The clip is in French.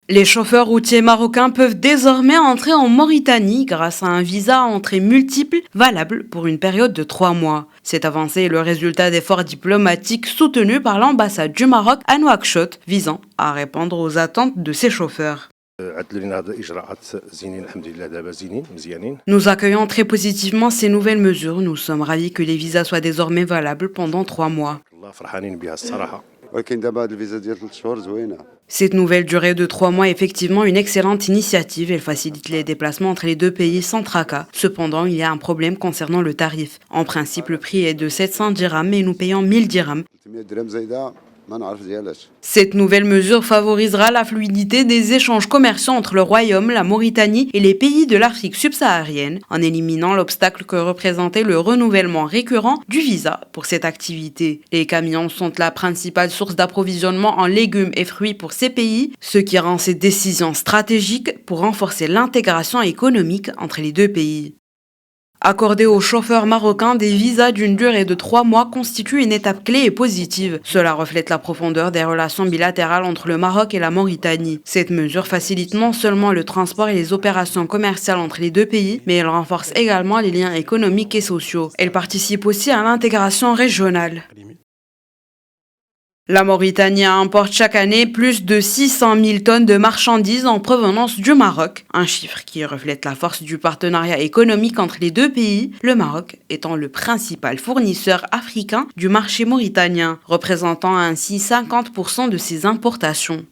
Les chauffeurs routiers marocains peuvent désormais entrer en Mauritanie grâce à un visa à entrée multiple valable pour une période de 3 mois. Cette avancée est le résultat d'efforts diplomatiques soutenus par l'ambassade du Maroc à Nouakchott, visant à répondre aux attentes de ces chauffeurs. Nous accueillons très positivement ces nouvelles mesures. Nous sommes ravis que les visas soient désormais valables pendant 3 mois. Cette nouvelle durée de 3 mois est effectivement une excellente initiative. Elle facilite les déplacements entre les deux pays sans tracas. Cependant, il y a un problème concernant le tarif. En principe, le prix est de 700 dirhams, mais nous payons 1000 dirhams. Cette nouvelle mesure favorisera la fluidité des échanges commerciaux entre le Royaume, la Mauritanie et les pays de l'Afrique subsaharienne, en éliminant l'obstacle que représentait le renouvellement récurrent du visa pour cette activité. Les camions sont la principale source d'approvisionnement en légumes et fruits pour ces pays, ce qui rend ces décisions stratégiques pour renforcer l'intégration économique entre les deux pays. Accorder aux chauffeurs marocains des visas d'une durée de 3 mois constitue une étape clé et positive. Cela reflète la profondeur des relations bilatérales entre le Maroc et la Mauritanie. Cette mesure facilite non seulement le transport et les opérations commerciales entre les deux pays, mais elle renforce également les liens économiques et sociaux. Elle participe aussi à l'intégration régionale. La Mauritanie importe chaque année plus de 600 000 tonnes de marchandises en provenance du Maroc, un chiffre qui reflète la force du partenariat économique entre les deux pays, le Maroc étant le principal fournisseur africain du marché mauritanien, représentant ainsi 50% de ses importations.